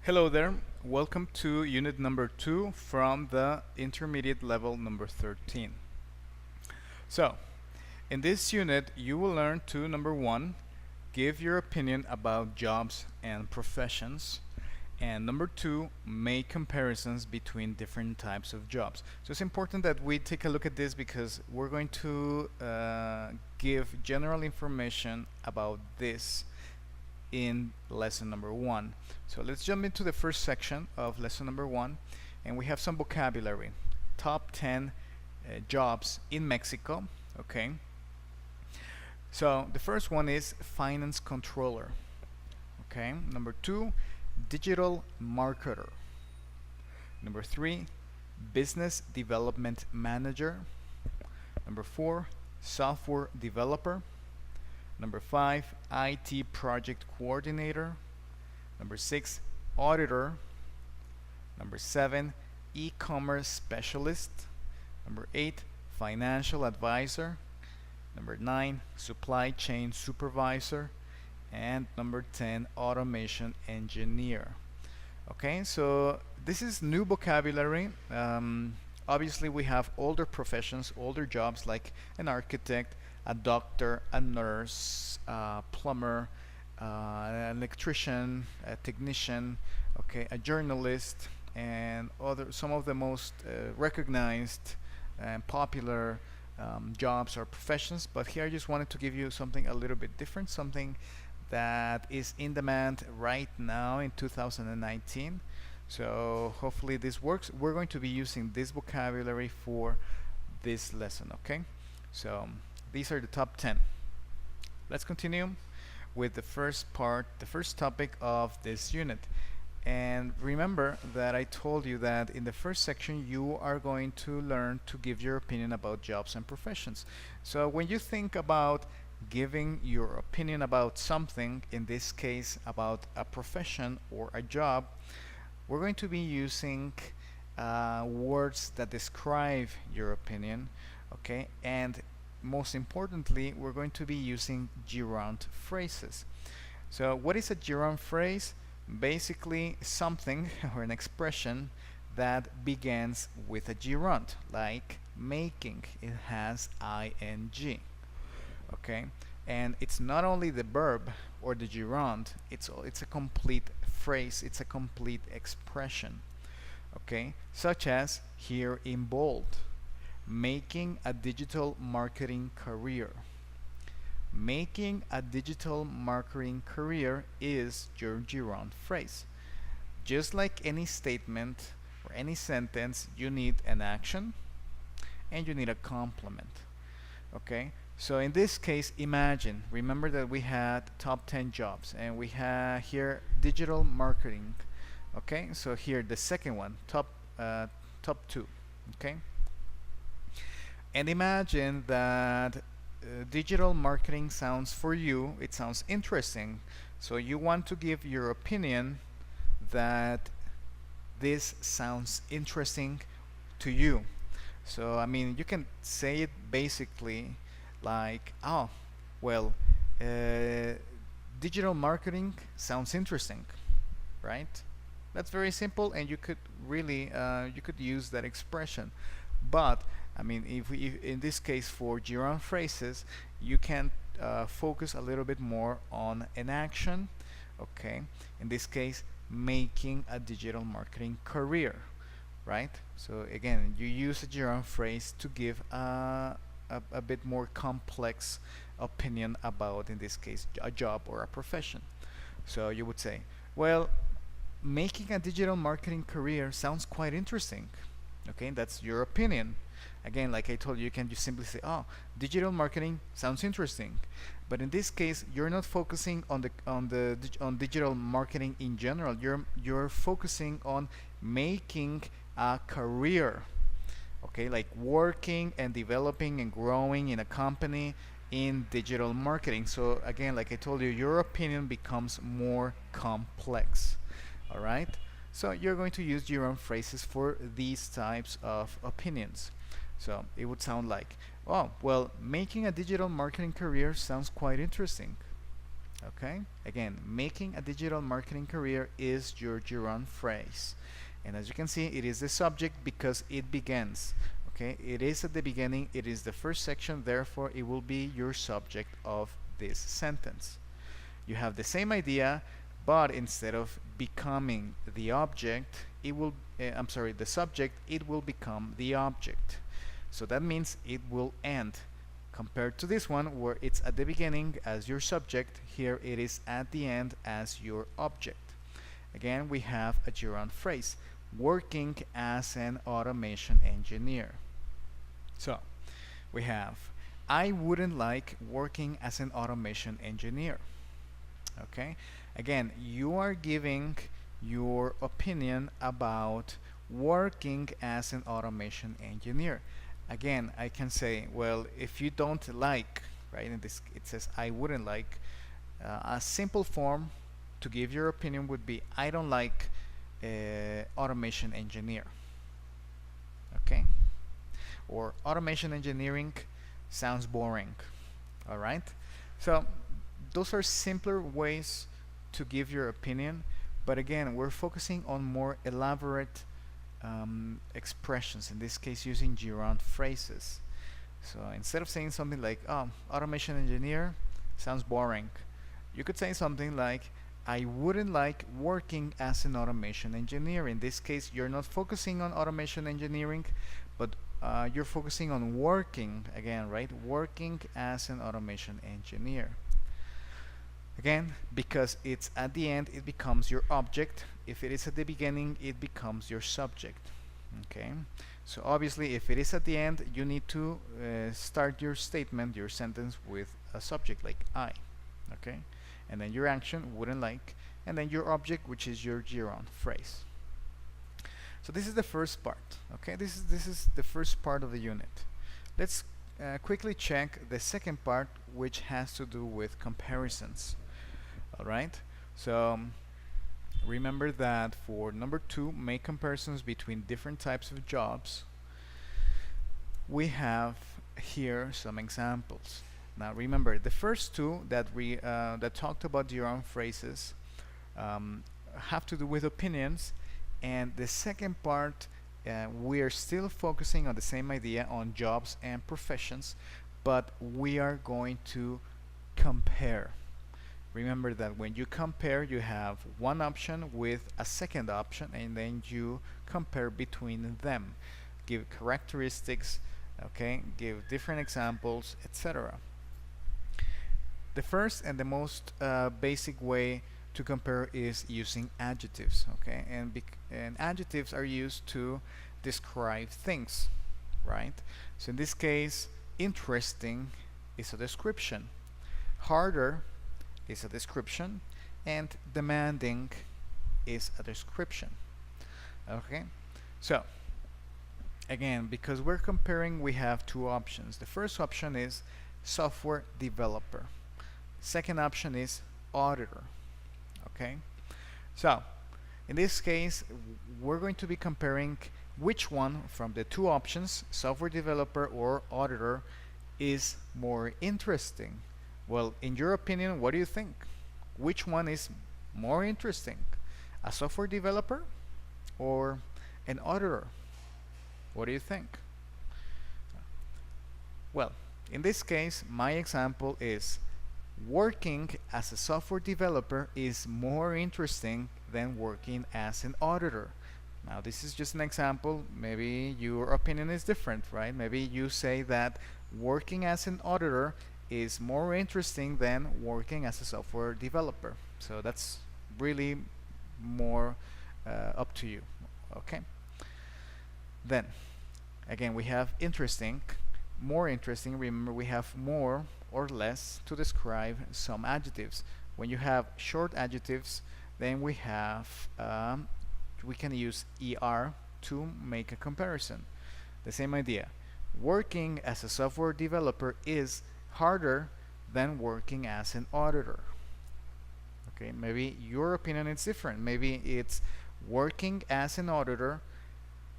Hello there, welcome to unit number 2 from the intermediate level number 13. So, in this unit you will learn to number 1, give your opinion about jobs and professions, and number 2, make comparisons between different types of jobs. So it's important that we take a look at this because we're going to give general information about this in lesson number 1. So let's jump into the first section of lesson number 1, and we have some vocabulary. Top 10 jobs in Mexico. Okay. So the first one is finance controller. Okay. Number 2, digital marketer. Number 3, business development manager. Number 4, software developer. Number 5, IT project coordinator. Number 6, auditor. Number 7, e-commerce specialist. Number 8, financial advisor. Number 9, supply chain supervisor. And number 10, automation engineer. Okay, so this is new vocabulary. Obviously we have older professions, older jobs like an architect, a doctor, a nurse, a plumber, an electrician, a technician, okay, a journalist, and some of the most recognized and popular jobs or professions. But here I just wanted to give you something a little bit different, something that is in demand right now in 2019. So hopefully this works. We're going to be using this vocabulary for this lesson, okay? So these are the top 10. Let's continue with the first part, the first topic of this unit. And remember that I told you that in the first section you are going to learn to give your opinion about jobs and professions. So when you think about giving your opinion about something, in this case about a profession or a job, we're going to be using words that describe your opinion, okay? And most importantly, we're going to be using gerund phrases. So what is a gerund phrase? Basically something or an expression that begins with a gerund, like making. It has ing. Okay, and it's not only the verb or the gerund, it's a complete phrase, it's a complete expression. Okay, such as here in bold, making a digital marketing career. Making a digital marketing career is your gerund phrase. Just like any statement or any sentence, you need an action and you need a complement. Okay, so in this case, imagine, remember that we had top 10 jobs and we have here digital marketing. Okay, so here the second one, top 2. Okay, and imagine that digital marketing sounds for you, it sounds interesting, so you want to give your opinion that this sounds interesting to you. So I mean, you can say it basically like, oh well, digital marketing sounds interesting, right? That's very simple, and you could really you could use that expression. But I mean, if in this case for gerund phrases, you can focus a little bit more on an action. Okay, in this case, making a digital marketing career, right? So again, you use a gerund phrase to give a bit more complex opinion about, in this case, a job or a profession. So you would say, well, making a digital marketing career sounds quite interesting. Okay, that's your opinion. Again, like I told you, you can just simply say, oh, digital marketing sounds interesting. But in this case, you're not focusing on digital marketing in general. You're focusing on making a career. Okay, like working and developing and growing in a company in digital marketing. So again, like I told you, your opinion becomes more complex. All right, so you're going to use gerund phrases for these types of opinions. So it would sound like, oh well, making a digital marketing career sounds quite interesting. Okay, again, making a digital marketing career is your gerund phrase, and as you can see, it is the subject because it begins. Okay, it is at the beginning, it is the first section, therefore it will be your subject of this sentence. You have the same idea, but instead of becoming the object, it will the subject, it will become the object. So that means it will end. Compared to this one where it's at the beginning as your subject, here it is at the end as your object. Again, we have a gerund phrase, working as an automation engineer. So we have, I wouldn't like working as an automation engineer. Okay, again, you are giving your opinion about working as an automation engineer. Again, I can say, well, if you don't like, right, in this it says I wouldn't like, a simple form to give your opinion would be I don't like automation engineer. Okay, or automation engineering sounds boring. All right, so those are simpler ways to give your opinion, but again, we're focusing on more elaborate expressions, in this case using gerund phrases. So instead of saying something like, oh, automation engineer sounds boring, you could say something like, I wouldn't like working as an automation engineer. In this case, you're not focusing on automation engineering, but you're focusing on working, again, right? Working as an automation engineer. Again, because it's at the end, it becomes your object. If it is at the beginning, it becomes your subject. Okay, so obviously if it is at the end, you need to start your statement, your sentence, with a subject like I. Okay, and then your action, wouldn't like, and then your object, which is your gerund phrase. So this is the first part. Okay, this is the first part of the unit. Let's quickly check the second part, which has to do with comparisons. Alright, so remember that for number 2, make comparisons between different types of jobs. We have here some examples. Now remember, the first two that we that talked about gerund phrases have to do with opinions, and the second part we are still focusing on the same idea, on jobs and professions, but we are going to compare. Remember that when you compare, you have one option with a second option, and then you compare between them, give characteristics, okay, give different examples, etc. The first and the most basic way to compare is using adjectives, okay, and adjectives are used to describe things, right? So in this case, interesting is a description, harder is a description, and demanding is a description. Okay, so again, because we're comparing, we have two options. The first option is software developer. Second option is auditor. Okay, so in this case, we're going to be comparing which one from the two options, software developer or auditor, is more interesting. Well, in your opinion, what do you think? Which one is more interesting? A software developer or an auditor? What do you think? Well, in this case, my example is working as a software developer is more interesting than working as an auditor. Now, this is just an example. Maybe your opinion is different, right? Maybe you say that working as an auditor is more interesting than working as a software developer. So that's really more up to you. Okay. Then again, we have interesting, more interesting. Remember, we have more or less to describe some adjectives. When you have short adjectives, then we have we can use er to make a comparison. The same idea. Working as a software developer is harder than working as an auditor. Okay, maybe your opinion is different. Maybe it's working as an auditor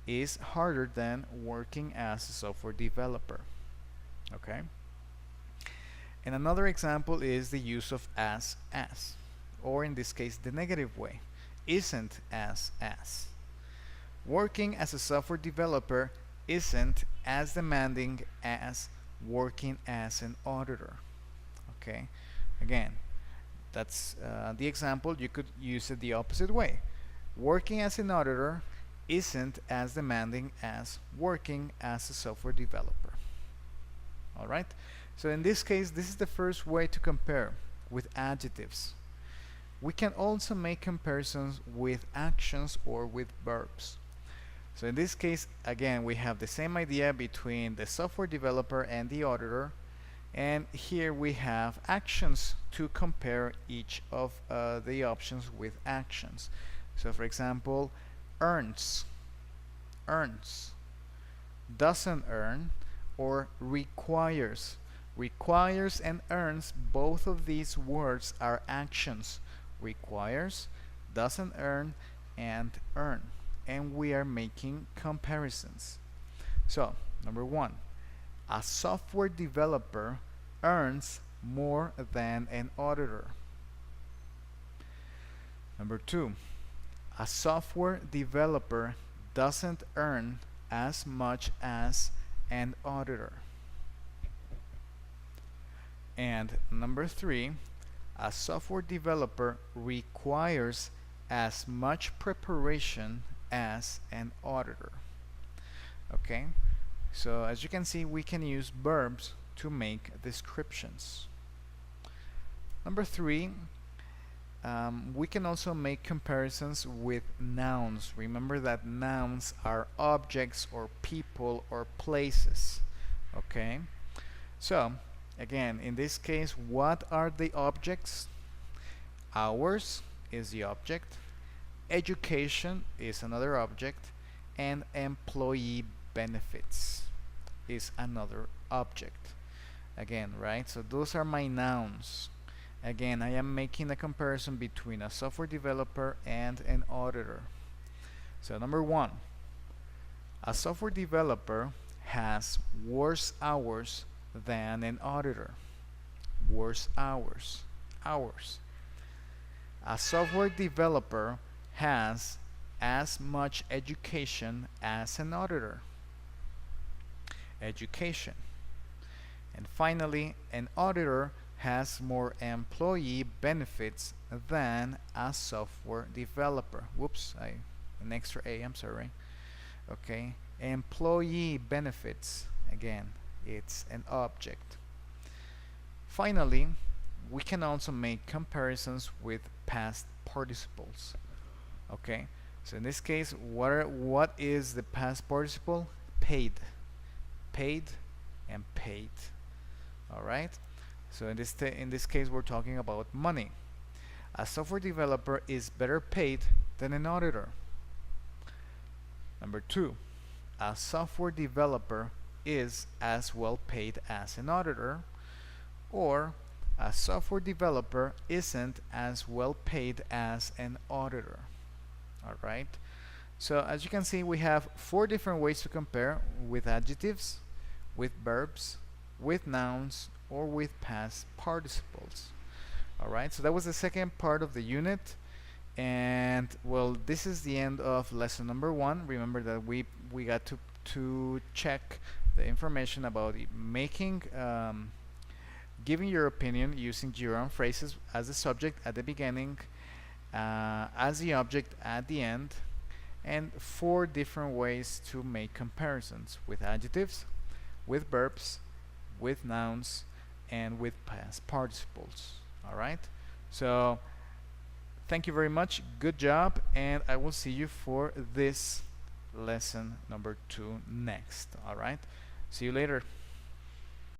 is harder than working as a software developer. Okay, And another example is the use of as, or in this case the negative way, isn't as. Working as a software developer isn't as demanding as working as an auditor. Okay, again, that's the example. You could use it the opposite way. Working as an auditor isn't as demanding as working as a software developer. Alright, so in this case, this is the first way to compare with adjectives. We can also make comparisons with actions or with verbs. So in this case, again, we have the same idea between the software developer and the auditor, and here we have actions to compare each of the options with actions. So for example, earns, doesn't earn, or requires. Requires and earns, both of these words are actions. Requires, doesn't earn, and earn. And we are making comparisons. So, number one, a software developer earns more than an auditor. Number two, a software developer doesn't earn as much as an auditor. And number three, a software developer requires as much preparation as an auditor. Okay, so as you can see, we can use verbs to make descriptions. Number three, we can also make comparisons with nouns. Remember that nouns are objects or people or places. Okay, so again, in this case, what are the objects? Hours is the object, education is another object, and employee benefits is another object. Again, right? So those are my nouns. Again, I am making a comparison between a software developer and an auditor. So number one, a software developer has worse hours than an auditor. Worse hours. A software developer has as much education as an auditor. Education. And finally, an auditor has more employee benefits than a software developer. Whoops, an extra A, I'm sorry. Okay, employee benefits, again, it's an object. Finally, we can also make comparisons with past participles. Okay, so in this case, what is the past participle? Paid and paid. All right, so in this case, we're talking about money. A software developer is better paid than an auditor. Number two, a software developer is as well paid as an auditor, or a software developer isn't as well paid as an auditor. Alright, so as you can see, we have 4 different ways to compare: with adjectives, with verbs, with nouns, or with past participles. Alright, so that was the second part of the unit, and well, this is the end of lesson number 1. Remember that we got to check the information about making giving your opinion using your own phrases as the subject at the beginning, as the object at the end, and 4 different ways to make comparisons: with adjectives, with verbs, with nouns, and with past participles. Alright, so thank you very much, good job, and I will see you for this lesson number 2 next. Alright, see you later.